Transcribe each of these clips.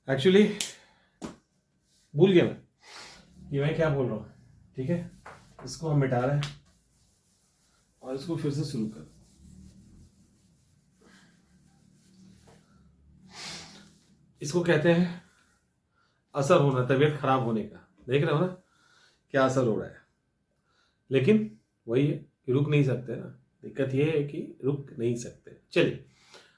Actually भूल गया मैं कि मैं क्या बोल रहा हूँ। ठीक है, इसको हम मिटा रहे हैं और इसको फिर से शुरू कर। इसको कहते हैं असर होना, तबीयत खराब होने का। देख रहे हो ना क्या असर हो रहा है, लेकिन वही है कि रुक नहीं सकते ना। दिक्कत ये है कि रुक नहीं सकते। चलिए,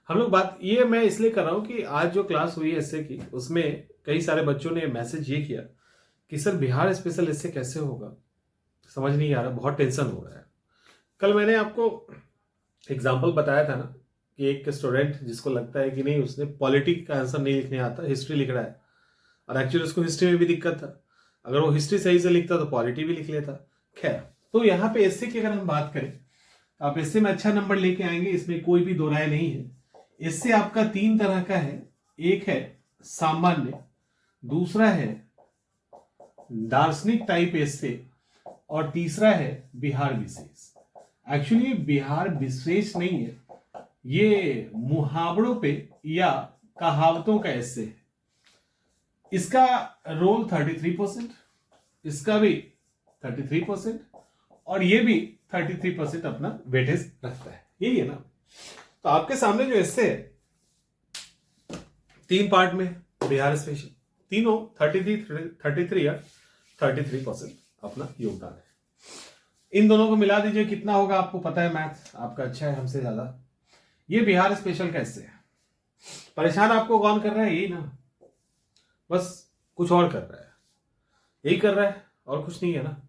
हम लोग बात ये मैं इसलिए कर रहा हूँ कि आज जो क्लास हुई एस्से की, उसमें कई सारे बच्चों ने मैसेज ये किया कि सर बिहार स्पेशल एस्से कैसे होगा, समझ नहीं आ रहा, बहुत टेंशन हो रहा है। कल मैंने आपको एग्जाम्पल बताया था ना कि एक स्टूडेंट जिसको लगता है कि नहीं उसने पॉलिटिक्स का आंसर नहीं लिखने आता, हिस्ट्री लिख रहा है, और एक्चुअली उसको हिस्ट्री में भी दिक्कत था। अगर वो हिस्ट्री सही से लिखता तो पॉलिटी भी लिख लेता। खैर, तो यहाँ पे एस्से की अगर हम बात करें, आप एस्से में अच्छा नंबर लेके आएंगे, इसमें कोई भी दो राय नहीं है। इससे आपका 3 तरह का है। एक है सामान्य, दूसरा है दार्शनिक टाइप एस्से, और तीसरा है बिहार विशेष। एक्चुअली बिहार विशेष नहीं है, ये मुहावरों पे या कहावतों का एस्से है। इसका रोल 33%, इसका भी 33%, और ये भी 33% अपना वेटेज रखता है। यही है ना। तो आपके सामने जो एस्से है 3 पार्ट में, बिहार स्पेशल, तीनों 33 या 33% अपना योगदान है। इन दोनों को मिला दीजिए, कितना होगा आपको पता है, मैथ आपका अच्छा है हमसे ज्यादा। ये बिहार स्पेशल का एस्से है। परेशान आपको कौन कर रहा है? यही ना, बस कुछ और कर रहा है, यही कर रहा है और कुछ नहीं है ना।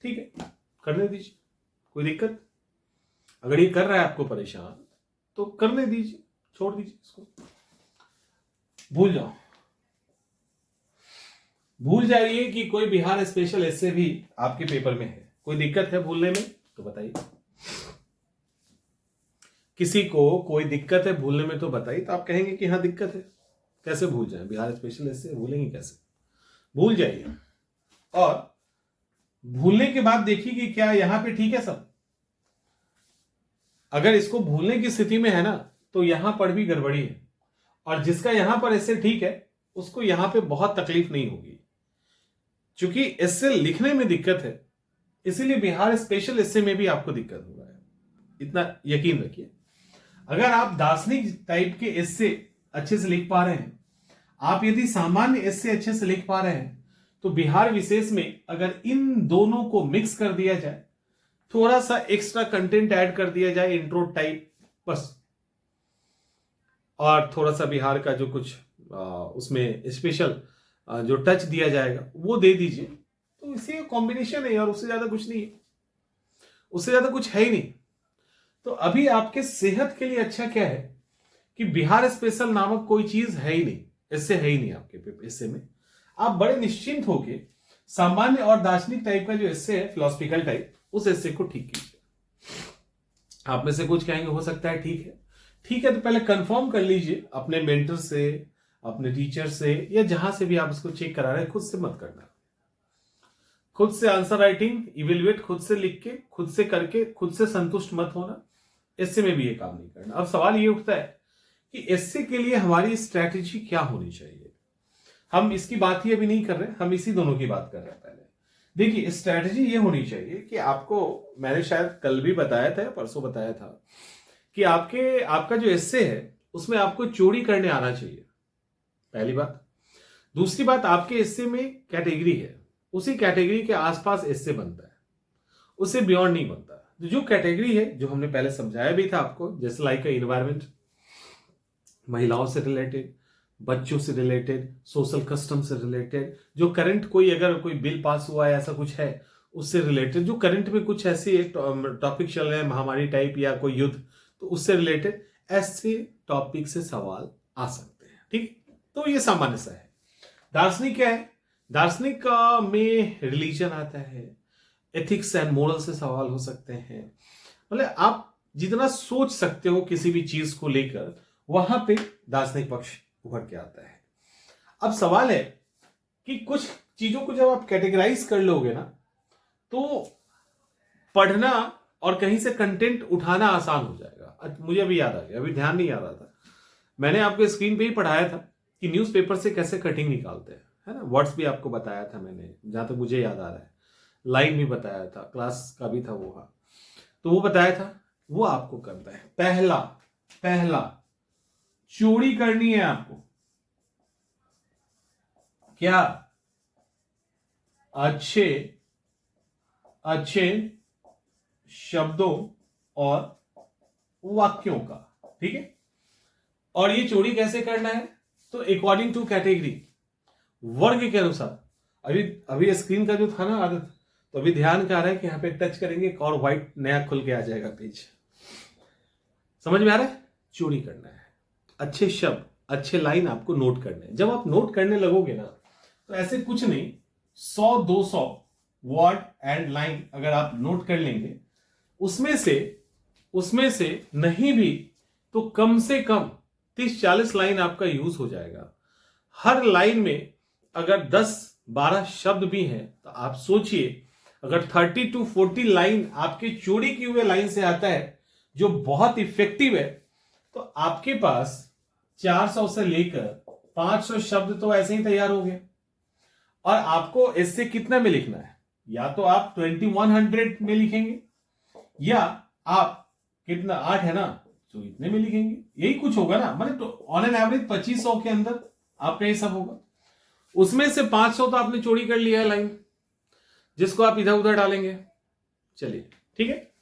ठीक है, करने दीजिए, कोई दिक्कत। अगर ये कर रहा है आपको परेशान तो करने दीजिए, छोड़ दीजिए इसको, भूल जाओ। भूल जाइए कि कोई बिहार स्पेशल एस्से भी आपके पेपर में है। कोई दिक्कत है भूलने में तो बताइए, किसी को कोई दिक्कत है भूलने में तो बताइए। तो आप कहेंगे कि हाँ दिक्कत है, कैसे भूल जाए, बिहार स्पेशल एस्से भूलेंगे कैसे? भूल जाइए, और भूलने के बाद देखिए कि क्या यहां पे ठीक है सब। अगर इसको भूलने की स्थिति में है ना, तो यहां पर भी गड़बड़ी है, और जिसका यहां पर एस्से ठीक है उसको यहां पे बहुत तकलीफ नहीं होगी। क्योंकि एस्से लिखने में दिक्कत है, इसीलिए बिहार स्पेशल एस्से में भी आपको दिक्कत हो रहा है, इतना यकीन रखिए। अगर आप दार्शनिक टाइप के एस्से अच्छे से लिख पा रहे हैं, आप यदि सामान्य एस्से अच्छे से लिख पा रहे हैं, तो बिहार विशेष में अगर इन दोनों को मिक्स कर दिया जाए, थोड़ा सा एक्स्ट्रा कंटेंट ऐड कर दिया जाए, इंट्रो टाइप बस, और थोड़ा सा बिहार का जो कुछ उसमें स्पेशल जो टच दिया जाएगा वो दे दीजिए, तो इसी कॉम्बिनेशन है और उससे ज्यादा कुछ नहीं है, उससे ज्यादा कुछ है ही नहीं। तो अभी आपके सेहत के लिए अच्छा क्या है कि बिहार स्पेशल नामक कोई चीज है ही नहीं, इससे है ही नहीं आपके एस्से में। आप बड़े निश्चिंत होके सामान्य और दार्शनिक टाइप का जो एस्से है, फिलोसफिकल टाइप, उस एस्से को ठीक कीजिए। आप में से कुछ कहेंगे हो सकता है ठीक है, ठीक है, तो पहले कंफर्म कर लीजिए अपने मेंटर से, अपने टीचर से, या जहां से भी आप उसको चेक करा रहे हैं। खुद से मत करना, खुद से आंसर राइटिंग इवेल्युएट खुद से लिख के, खुद से करके, खुद से संतुष्ट मत होना। एस्से में भी ये काम नहीं करना। अब सवाल ये उठता है कि एस्से के लिए हमारी स्ट्रैटेजी क्या होनी चाहिए। हम इसकी बात ही अभी नहीं कर रहे, हम इसी दोनों की बात कर रहे हैं। पहले देखिए, स्ट्रैटेजी ये होनी चाहिए कि आपको, मैंने शायद कल भी बताया था या परसों बताया था, कि आपका जो एस्से है उसमें आपको चोरी करने आना चाहिए, पहली बात। दूसरी बात, आपके एस्से में कैटेगरी है, उसी कैटेगरी के आसपास एस्से बनता है, उससे बियॉन्ड नहीं बनता। तो जो कैटेगरी है, जो हमने पहले समझाया भी था आपको, जैसे लाइक एनवायरमेंट, महिलाओं से रिलेटेड, बच्चों से रिलेटेड, सोशल कस्टम से रिलेटेड, जो करंट कोई अगर कोई बिल पास हुआ है ऐसा कुछ है उससे रिलेटेड, जो करंट में कुछ ऐसे टॉपिक चल रहे हैं, महामारी टाइप या कोई युद्ध, तो उससे रिलेटेड ऐसे टॉपिक से सवाल आ सकते हैं। ठीक, तो ये सामान्य सा है। दार्शनिक क्या है? दार्शनिक में रिलीजन आता है, एथिक्स एंड मोरल से सवाल हो सकते हैं। मतलब आप जितना सोच सकते हो किसी भी चीज को लेकर, वहां पे दार्शनिक पक्ष उभर के आता है। अब सवाल है कि कुछ चीजों को जब आप कैटेगराइज कर लोगे ना, तो पढ़ना और कहीं से कंटेंट उठाना आसान हो जाएगा। मुझे अभी याद आ गया, अभी ध्यान नहीं आ रहा था, मैंने आपको स्क्रीन पे ही पढ़ाया था कि न्यूज़पेपर से कैसे कटिंग निकालते हैं, है ना। वर्ड्स भी आपको बताया था मैंने, जहां तक मुझे याद आ रहा है, लाइन भी बताया था, क्लास का भी था वो। हाँ, तो वो बताया था, वो आपको करना है। पहला पहला चोरी करनी है आपको, क्या? अच्छे अच्छे शब्दों और वाक्यों का, ठीक है। और ये चोरी कैसे करना है? तो अकॉर्डिंग टू कैटेगरी, वर्ग के अनुसार। अभी अभी स्क्रीन का जो था ना आदत, तो अभी ध्यान क्या आ रहा है कि यहां पे टच करेंगे एक और व्हाइट नया खुल के आ जाएगा पेज। समझ में आ रहा है? चोरी करना है, अच्छे शब्द, अच्छे लाइन आपको नोट करने हैं। जब आप नोट करने लगोगे ना, तो ऐसे कुछ नहीं, 100-200 वर्ड एंड लाइन अगर आप नोट कर लेंगे, उसमें से नहीं भी तो कम से कम 30-40 लाइन आपका यूज हो जाएगा। हर लाइन में अगर 10-12 शब्द भी हैं, तो आप सोचिए, अगर 30-40 लाइन आपके चोरी किए हुए लाइन से आता है जो बहुत इफेक्टिव है, तो आपके पास 400 से लेकर 500 शब्द तो ऐसे ही तैयार हो गए। और आपको इससे कितना में लिखना है? या तो आप 2100 में लिखेंगे, या आप कितना 8 है ना, तो इतने में लिखेंगे। यही कुछ होगा ना, मतलब तो ऑन एन एवरेज 2500 के अंदर आपका ये सब होगा। उसमें से 500 तो आपने चोरी कर लिया है लाइन, जिसको आप इधर उधर डालेंगे। चलिए ठीक है।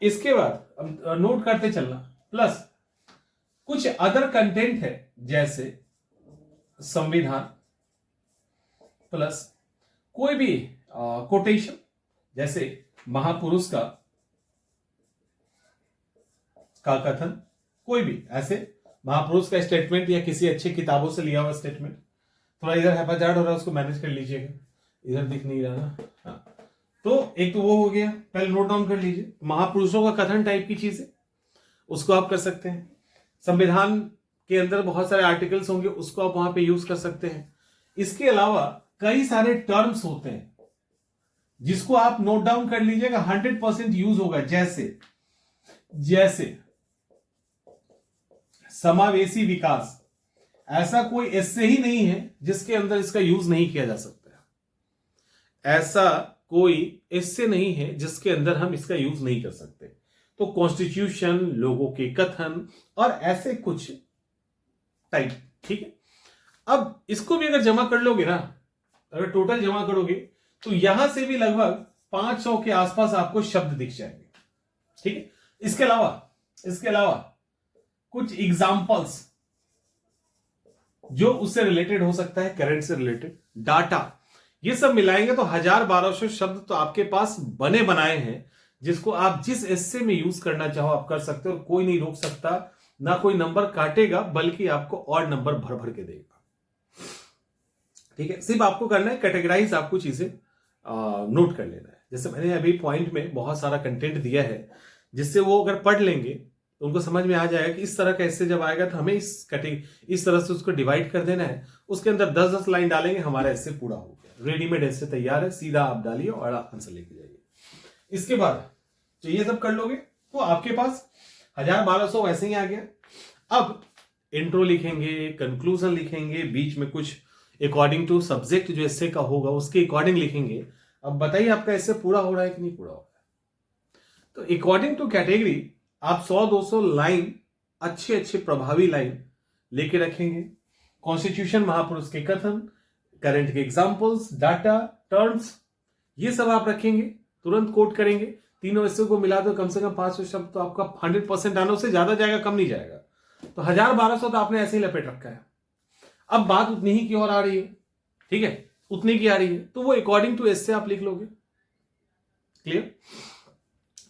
इसके बाद अब नोट करते चलना, प्लस कुछ अदर कंटेंट है, जैसे संविधान, प्लस कोई भी कोटेशन, जैसे महापुरुष का कथन, कोई भी ऐसे महापुरुष का स्टेटमेंट या किसी अच्छी किताबों से लिया हुआ स्टेटमेंट। थोड़ा इधर हैपाजार्ड हो रहा है, उसको मैनेज कर लीजिएगा, इधर दिख नहीं रहा ना। हाँ, तो एक तो वो हो गया, पहले नोट डाउन कर लीजिए। महापुरुषों का कथन टाइप की चीजें, उसको आप कर सकते हैं। संविधान के अंदर बहुत सारे आर्टिकल्स होंगे, उसको आप वहां पे यूज कर सकते हैं। इसके अलावा कई सारे टर्म्स होते हैं जिसको आप नोट डाउन कर लीजिएगा, 100% यूज होगा। जैसे समावेशी विकास, ऐसा कोई एस्से ही नहीं है जिसके अंदर इसका यूज नहीं किया जा सकता। ऐसा कोई एस्से नहीं है जिसके अंदर हम इसका यूज नहीं कर सकते। तो कॉन्स्टिट्यूशन, लोगों के कथन और ऐसे कुछ टाइप, ठीक है। अब इसको भी अगर जमा कर लोगे ना, अगर टोटल जमा करोगे, तो यहां से भी लगभग 500 के आसपास आपको शब्द दिख जाएंगे, ठीक है। इसके अलावा कुछ एग्जाम्पल्स जो उससे रिलेटेड हो सकता है, करंट से रिलेटेड डाटा, ये सब मिलाएंगे तो 1000-1200 शब्द तो आपके पास बने बनाए हैं, जिसको आप जिस एस्से में यूज करना चाहो आप कर सकते हो। और कोई नहीं रोक सकता, ना कोई नंबर काटेगा, बल्कि आपको और नंबर भर भर के देगा, ठीक है। सिर्फ आपको करना है कैटेगराइज, आपको चीजें नोट कर लेना है। जैसे मैंने अभी पॉइंट में बहुत सारा कंटेंट दिया है, जिससे वो अगर पढ़ लेंगे तो उनको समझ में आ जाएगा कि इस तरह का ऐसे जब आएगा तो हमें इस तरह से उसको डिवाइड कर देना है। उसके अंदर 10-10 लाइन डालेंगे, हमारा ऐसे पूरा हो गया, रेडीमेड ऐसे तैयार है, सीधा आप डालिए और आंसर लेके जाइए। इसके बाद तो ये सब कर लोगे तो आपके पास 1000-1200 वैसे ही आ गया। अब इंट्रो लिखेंगे, कंक्लूजन लिखेंगे, बीच में कुछ अकॉर्डिंग टू सब्जेक्ट जो ऐसे का होगा उसके अकॉर्डिंग लिखेंगे। अब बताइए आपका ऐसे पूरा हो रहा है कि नहीं पूरा हो रहा है। तो अकॉर्डिंग टू कैटेगरी आप 100-200 लाइन, अच्छे प्रभावी लाइन लेके रखेंगे। कॉन्स्टिट्यूशन, महापुरुष के कथन, करंट के एग्जांपल्स, डाटा, टर्म्स, ये सब आप रखेंगे, तुरंत कोट करेंगे। तीनों हिस्सों को मिला दो, कम से कम 500 शब्द तो आपका 100% आना, उससे ज्यादा जाएगा, कम नहीं जाएगा। तो 1000-1200 तो आपने ऐसे ही लपेट रखा है। अब बात उतनी ही की ओर आ रही है, ठीक है, उतनी की आ रही है, तो वो अकॉर्डिंग टू एस्से आप लिख लोगे। क्लियर?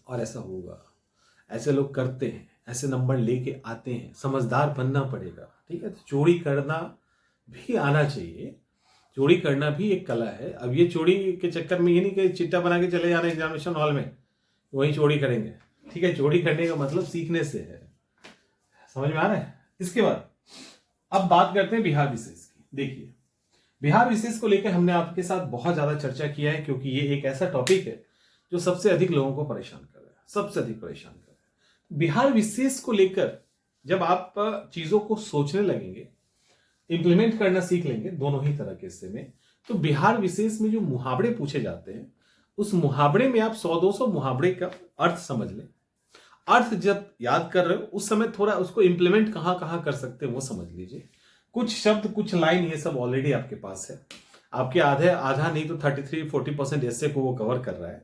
और ऐसा होगा, ऐसे लोग करते हैं, ऐसे नंबर लेके आते हैं। समझदार बनना पड़ेगा, ठीक है। तो चोरी करना भी आना चाहिए, चोरी करना भी एक कला है। अब ये चोरी के चक्कर में ये नहीं कि चिट्टा बना के चले जाना एग्जामिनेशन हॉल में, वहीं चोरी करेंगे, ठीक है। चोरी करने का मतलब सीखने से है, समझ में आ रहा है। इसके बाद अब बात करते हैं बिहार विशेष की। देखिए, बिहार विशेष को लेकर हमने आपके साथ बहुत ज्यादा चर्चा किया है, क्योंकि ये एक ऐसा टॉपिक है जो सबसे अधिक लोगों को परेशान कर रहा है, सबसे अधिक परेशान कर रहा है। बिहार विशेष को लेकर जब आप चीजों को सोचने लगेंगे, इंप्लीमेंट करना सीख लेंगे दोनों ही तरह के हिस्से में, तो बिहार विशेष में जो मुहावरे पूछे जाते हैं उस मुहावरे में आप 100-200 मुहावरे का अर्थ समझ लें। अर्थ जब याद कर रहे हो उस समय थोड़ा उसको इंप्लीमेंट कहां कहां कर सकते हैं वो समझ लीजिए। कुछ शब्द कुछ लाइन ये सब ऑलरेडी आपके पास है, आपके आधा नहीं तो 33-40% ऐसे को वो कवर कर रहा है।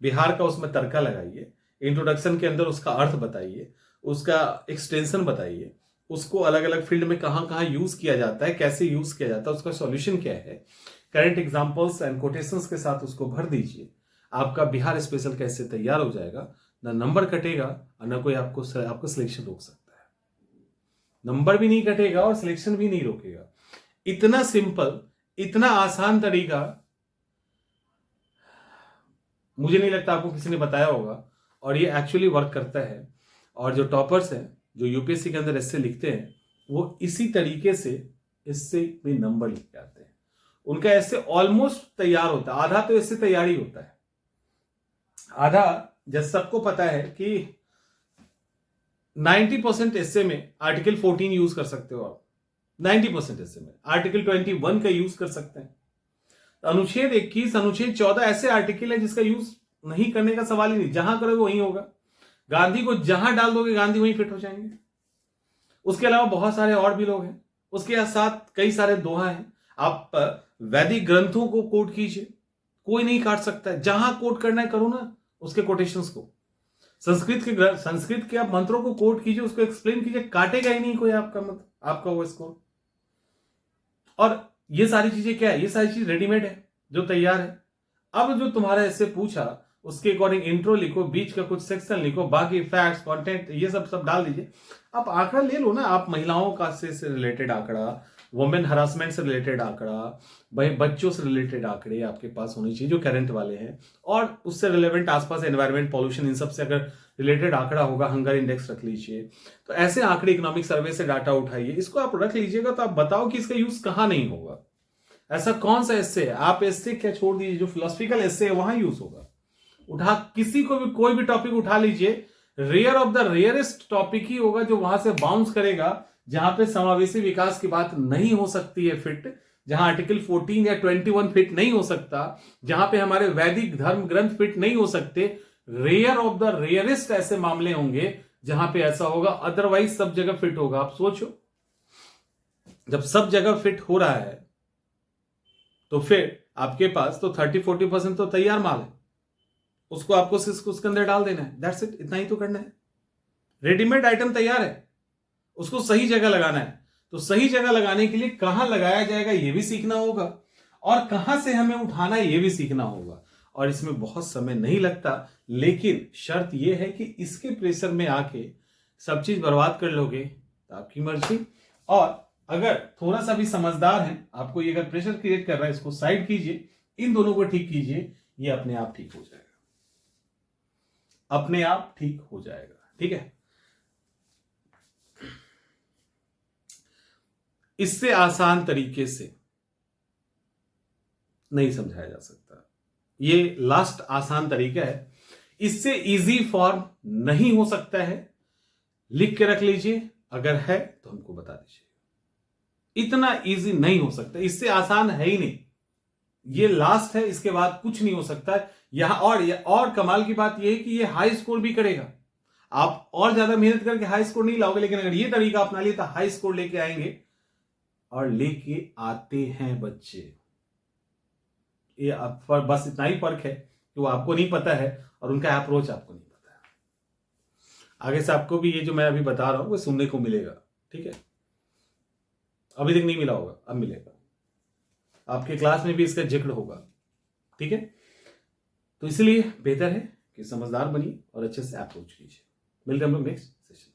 बिहार का उसमें तड़का लगाइए, इंट्रोडक्शन के अंदर उसका अर्थ बताइए, उसका एक्सटेंशन बताइए, उसको अलग अलग फील्ड में कहां कहां यूज किया जाता है, कैसे यूज किया जाता है, उसका सॉल्यूशन क्या है, करंट एग्जांपल्स एंड कोटेशंस के साथ उसको भर दीजिए। आपका बिहार स्पेशल कैसे तैयार हो जाएगा, ना नंबर कटेगा और ना कोई आपको सिलेक्शन रोक सकता है। नंबर भी नहीं कटेगा और सिलेक्शन भी नहीं रोकेगा। इतना सिंपल, इतना आसान तरीका मुझे नहीं लगता आपको किसी ने बताया होगा, और ये एक्चुअली वर्क करता है। और जो टॉपर्स हैं, जो यूपीएससी के अंदर एस्से लिखते हैं, वो इसी तरीके से इससे भी नंबर लिख जाते हैं। उनका एस्से ऑलमोस्ट तैयार होता है, आधा तो इससे तैयार ही होता है। आधा जैसे सबको पता है कि 90% एस्से में आर्टिकल 14 यूज कर सकते हो आप, 90% एस्से में आर्टिकल 21 का यूज कर सकते हैं। अनुच्छेद 21, अनुच्छेद 14 ऐसे आर्टिकल है जिसका यूज नहीं करने का सवाल ही नहीं, जहां करोगे वहीं होगा। गांधी को जहां डाल दोगे गांधी वहीं फिट हो जाएंगे। उसके अलावा बहुत सारे और भी लोग हैं, उसके साथ कई सारे दोहा हैं। आप वैदिक ग्रंथों को कोट कीजिए, कोई नहीं काट सकता है। जहां कोट करना है करो ना उसके कोटेशंस को। संस्कृत के आप मंत्रों को कोट कीजिए, उसको एक्सप्लेन कीजिए, काटेगा ही नहीं कोई आपका वो स्कोर। और ये सारी चीजें क्या है, ये सारी चीज रेडीमेड है जो तैयार है। अब जो तुम्हारा ऐसे पूछा उसके अकॉर्डिंग इंट्रो लिखो, बीच का कुछ सेक्शन लिखो, बाकी फैक्ट्स कंटेंट ये सब डाल दीजिए। आप आंकड़ा ले लो ना, आप महिलाओं का से रिलेटेड आंकड़ा, वुमेन हरासमेंट से रिलेटेड आंकड़ा, भाई बच्चों से रिलेटेड आंकड़े आपके पास होने चाहिए जो करंट वाले हैं, और उससे रिलेवेंट आसपास एनवायरमेंट, पॉल्यूशन, इन सब से अगर रिलेटेड आंकड़ा होगा, हंगर इंडेक्स रख लीजिए। तो ऐसे आंकड़े इकोनॉमिक सर्वे से डाटा उठाइए, इसको आप रख लीजिएगा। तो आप बताओ कि इसका यूज कहां नहीं होगा, ऐसा कौन सा एस्से है। आप एस्से क्या छोड़ दीजिए, जो फिलोसफिकल एस्से है वहां यूज होगा। उठा किसी को भी कोई भी टॉपिक उठा लीजिए, rare of the rarest topic ही होगा जो वहां से बाउंस करेगा, जहां पे समावेशी विकास की बात नहीं हो सकती है फिट, जहां आर्टिकल 14 या 21 फिट नहीं हो सकता, जहां पे हमारे वैदिक धर्म ग्रंथ फिट नहीं हो सकते। रेयर ऑफ द रेयरेस्ट ऐसे मामले होंगे जहां पे ऐसा होगा, अदरवाइज सब जगह फिट होगा। आप सोचो, जब सब जगह फिट हो रहा है तो फिर आपके पास तो 30-40% तो तैयार माल है, उसको आपको उसके अंदर डाल देना है। दैट्स इट, इतना ही तो करना है। रेडीमेड आइटम तैयार है, उसको सही जगह लगाना है। तो सही जगह लगाने के लिए कहां लगाया जाएगा ये भी सीखना होगा, और कहां से हमें उठाना है ये भी सीखना होगा। और इसमें बहुत समय नहीं लगता, लेकिन शर्त यह है कि इसके प्रेशर में आके सब चीज बर्बाद कर लोगे तो आपकी मर्जी। और अगर थोड़ा सा भी समझदार है, आपको ये अगर प्रेशर क्रिएट कर रहा है, इसको साइड कीजिए, इन दोनों को ठीक कीजिए, ये अपने आप ठीक हो जाएगा, अपने आप ठीक हो जाएगा। ठीक है, इससे आसान तरीके से नहीं समझाया जा सकता। ये लास्ट आसान तरीका है, इससे इजी फॉर्म नहीं हो सकता है। लिख के रख लीजिए, अगर है तो हमको बता दीजिए। इतना इजी नहीं हो सकता, इससे आसान है ही नहीं। ये लास्ट है, इसके बाद कुछ नहीं हो सकता है यहां। और कमाल की बात यह है कि ये हाई स्कोर भी करेगा। आप और ज्यादा मेहनत करके हाई स्कोर नहीं लाओगे, लेकिन अगर ये तरीका अपना लिया तो हाई स्कोर लेके आएंगे, और लेके आते हैं बच्चे। ये पर बस इतना ही फर्क है कि वो आपको नहीं पता है और उनका अप्रोच आपको नहीं पता है। आगे से आपको भी ये जो मैं अभी बता रहा हूं वो सुनने को मिलेगा। ठीक है, अभी तक नहीं मिला होगा, अब मिलेगा। आपके क्लास में भी इसका जिक्र होगा। ठीक है, तो इसलिए बेहतर है कि समझदार बनिए और अच्छे से अप्रोच कीजिए। मिलते हैं हम लोग नेक्स्ट सेशन।